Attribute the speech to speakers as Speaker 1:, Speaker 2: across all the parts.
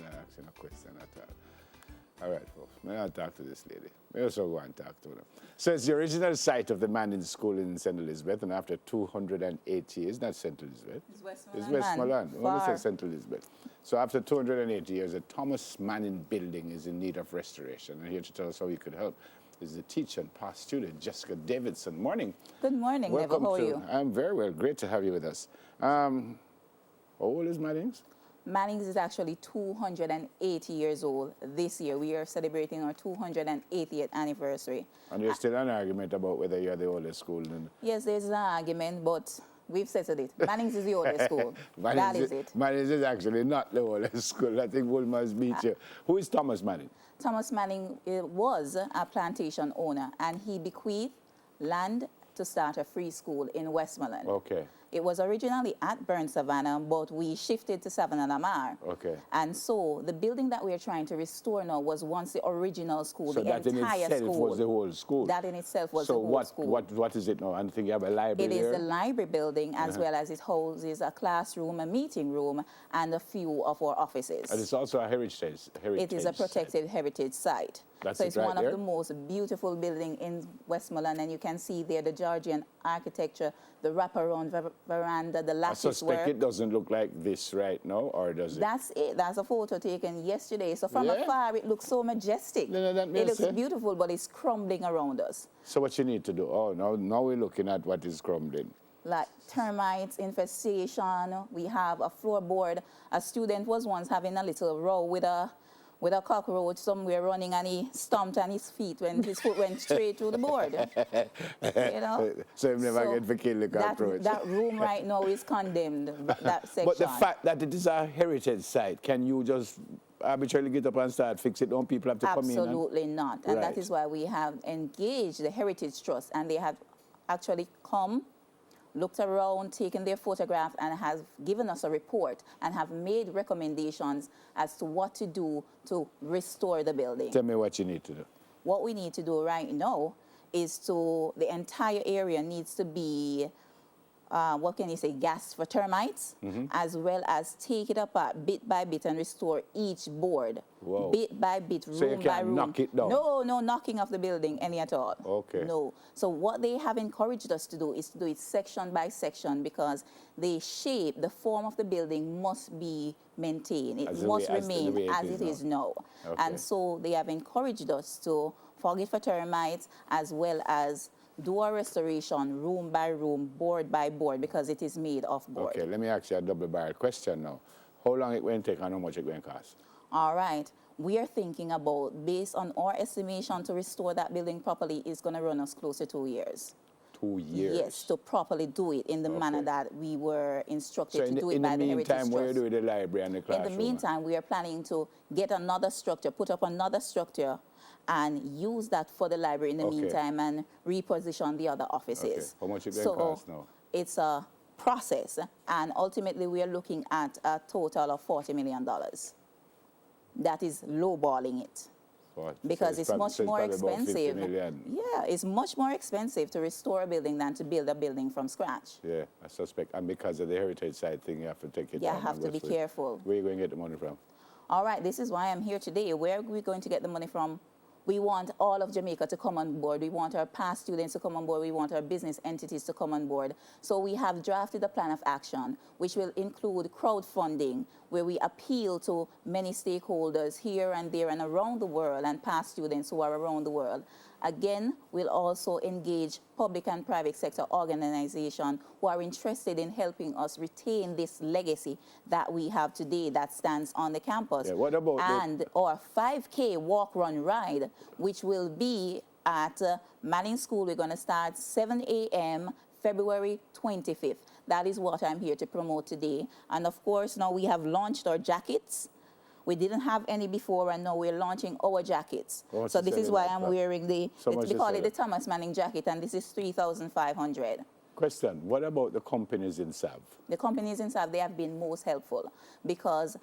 Speaker 1: not asking a question at all. All right, folks. May I talk to this lady? May also go and talk to her. So it's the original site of the Manning School in St. Elizabeth, and after 280 years, not St. Elizabeth.
Speaker 2: It's Westmoreland.
Speaker 1: It's Westmoreland. I want to say St. Elizabeth. So after 280 years, the Thomas Manning building is in need of restoration. And here to tell us how you could help is the teacher and past student, Jessica Davidson. Morning.
Speaker 2: Good morning,
Speaker 1: Welcome.
Speaker 2: Neville. How are you?
Speaker 1: I'm very well. Great to have you with us. How old is Manning's?
Speaker 2: Manning's is actually 280 years old this year. We are celebrating our 280th anniversary.
Speaker 1: And there's still an argument about whether you're the oldest school.
Speaker 2: Yes, there's an argument, but we've settled it. Manning's is the oldest school. That is it.
Speaker 1: Manning's is actually not the oldest school. I think Woolman's beat you. Who is Thomas Manning?
Speaker 2: Thomas Manning was a plantation owner, and he bequeathed land to start a free school in Westmoreland.
Speaker 1: Okay.
Speaker 2: It was originally at Burn Savannah, but we shifted to Savannah Lamar.
Speaker 1: Okay.
Speaker 2: And so the building that we are trying to restore now was once the original school,
Speaker 1: so
Speaker 2: the
Speaker 1: that
Speaker 2: entire
Speaker 1: in itself
Speaker 2: school.
Speaker 1: was the whole school?
Speaker 2: That in itself was the whole school.
Speaker 1: So what is it now? I think you have a library
Speaker 2: It
Speaker 1: here?
Speaker 2: is the library building, as well as it houses a classroom, a meeting room, and a few of our offices.
Speaker 1: And it's also a heritage
Speaker 2: It is a protected heritage site.
Speaker 1: That's
Speaker 2: so it's
Speaker 1: right
Speaker 2: one
Speaker 1: there?
Speaker 2: of the most beautiful buildings in Westmoreland, and you can see there the Georgian architecture, the wraparound veranda, the lattice work.
Speaker 1: I suspect it doesn't look like this right now, or does it?
Speaker 2: That's it. That's a photo taken yesterday. So from afar, it looks so majestic.
Speaker 1: That
Speaker 2: it looks beautiful, but it's crumbling around us.
Speaker 1: So what you need to do? Oh, now we're looking at what is crumbling.
Speaker 2: Like termites, infestation. We have a floorboard. A student was once having a little row with a cockroach somewhere running, and he stomped on his feet when his foot went straight through the board. You know?
Speaker 1: So you never get to kill the cockroach.
Speaker 2: That room right now is condemned, that section.
Speaker 1: But the fact that it is a heritage site, can you just arbitrarily get up and start fix it? Don't people have to come in?
Speaker 2: Absolutely not. And that is why we have engaged the Heritage Trust, and they have actually come, looked around, taken their photograph, and has given us a report and have made recommendations as to what to do to restore the building.
Speaker 1: Tell me what you need to do.
Speaker 2: What we need to do right now is the entire area needs to be, what can you say, gas for termites, as well as take it apart bit by bit and restore each board.
Speaker 1: Whoa.
Speaker 2: Bit by bit, room by room.
Speaker 1: So you can't knock it down?
Speaker 2: No knocking of the building any at all.
Speaker 1: Okay.
Speaker 2: No. So what they have encouraged us to do is to do it section by section, because the shape, the form of the building must be maintained. It must remain as it is now.
Speaker 1: Okay.
Speaker 2: And so they have encouraged us to forget for termites, as well as do a restoration room by room, board by board, because it is made of board.
Speaker 1: Okay, let me ask you a double-barrel question now. How long it will take and how much it will cost?
Speaker 2: All right. We are thinking about, based on our estimation, to restore that building properly is going to run us close to 2 years.
Speaker 1: 2 years?
Speaker 2: Yes, to properly do it in the manner that we were instructed to do it by the Heritage Trust.
Speaker 1: In the meantime, what are you doing with the library and the classroom?
Speaker 2: In the meantime, we are planning to get another structure, put up another structure, and use that for the library in the meantime, and reposition the other offices.
Speaker 1: Okay. How much it going to cost now?
Speaker 2: It's a process, and ultimately we are looking at a total of $40 million. That is lowballing it. Because it's much more expensive. Yeah, it's much more expensive to restore a building than to build a building from scratch.
Speaker 1: Yeah, I suspect. And because of the heritage side thing, you have to take it down.
Speaker 2: You have to be careful.
Speaker 1: Where are you going to get the money from?
Speaker 2: All right, this is why I'm here today. Where are we going to get the money from? We want all of Jamaica to come on board. We want our past students to come on board. We want our business entities to come on board. So we have drafted a plan of action, which will include crowdfunding, where we appeal to many stakeholders here and there and around the world, and past students who are around the world. Again, we'll also engage public and private sector organizations who are interested in helping us retain this legacy that we have today that stands on the campus.
Speaker 1: Yeah, what about
Speaker 2: our 5K walk, run, ride, which will be at Manning School. We're going to start 7 a.m. February 25th. That is what I'm here to promote today. And of course, now we have launched our jackets. We didn't have any before, and now we're launching our jackets. So this is why I'm wearing we call it the Thomas Manning jacket, and this is $3,500.
Speaker 1: Question, what about the companies in SAV?
Speaker 2: The companies in SAV, they have been most helpful, because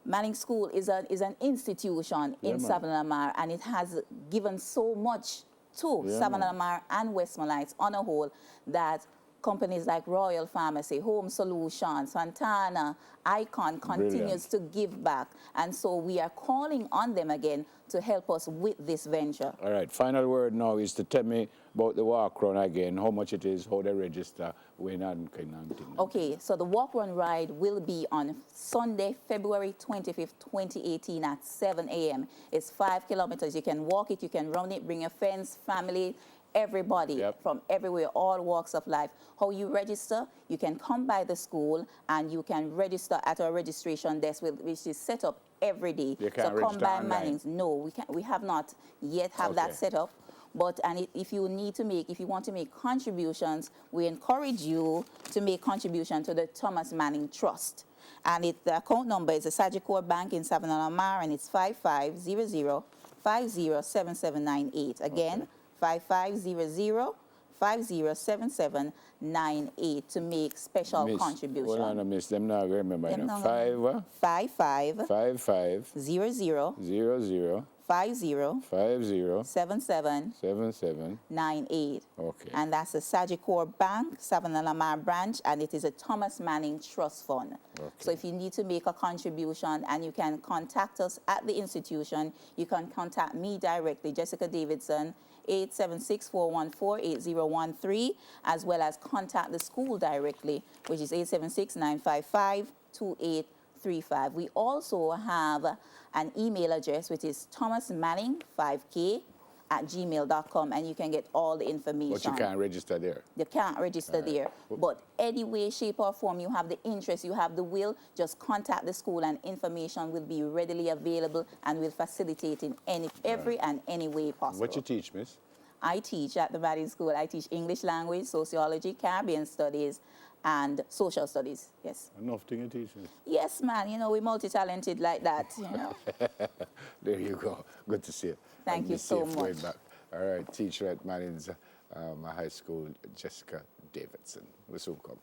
Speaker 2: Manning School is an institution in Savannah Lamar, and it has given so much to Savannah Lamar and Westmoreland on a whole, that companies like Royal Pharmacy, Home Solutions, Santana, Icon continues to give back. And so we are calling on them again to help us with this venture.
Speaker 1: All right, final word now is to tell me about the walk run again, how much it is, how they register, when and kind of thing.
Speaker 2: Okay, so the walk run ride will be on Sunday, February 25th, 2018 at 7 a.m. It's 5 kilometers. You can walk it, you can run it, bring your friends, family, everybody from everywhere, all walks of life. How you register, you can come by the school and you can register at our registration desk, which is set up every day.
Speaker 1: You can't
Speaker 2: so come by
Speaker 1: online.
Speaker 2: Mannings. No, we have not yet have that set up. But if you want to make contributions, we encourage you to make contribution to the Thomas Manning Trust. And the account number is the Sagicor Bank in Savannah Lamar, and it's 5500-507798. Again, 5500-507798 to make special contributions.
Speaker 1: Hold on, miss. Them now remember.
Speaker 2: 55
Speaker 1: 00
Speaker 2: 7798.
Speaker 1: Okay.
Speaker 2: And that's the Sagicor Bank, Savannah Lamar branch, and it is a Thomas Manning Trust Fund.
Speaker 1: Okay.
Speaker 2: So if you need to make a contribution, and you can contact us at the institution, you can contact me directly, Jessica Davidson, 876-414-8013, as well as contact the school directly, which is 876-955-2835. We also have an email address, which is thomasmanning5k@gmail.com, and you can get all the information.
Speaker 1: But you can't register there.
Speaker 2: You can't register there. But any way, shape, or form, you have the interest, you have the will, just contact the school and information will be readily available and will facilitate in every and any way possible.
Speaker 1: What you teach, miss?
Speaker 2: I teach at the Manning School. I teach English language, sociology, Caribbean studies, and social studies, yes.
Speaker 1: Enough thing you teach, miss?
Speaker 2: Yes, man, you know, we're multi-talented like that, you know.
Speaker 1: There you go. Good to see you.
Speaker 2: Thank you so much.
Speaker 1: Back. All right, teacher at Manning's High School, Jessica Davidson. We'll soon come.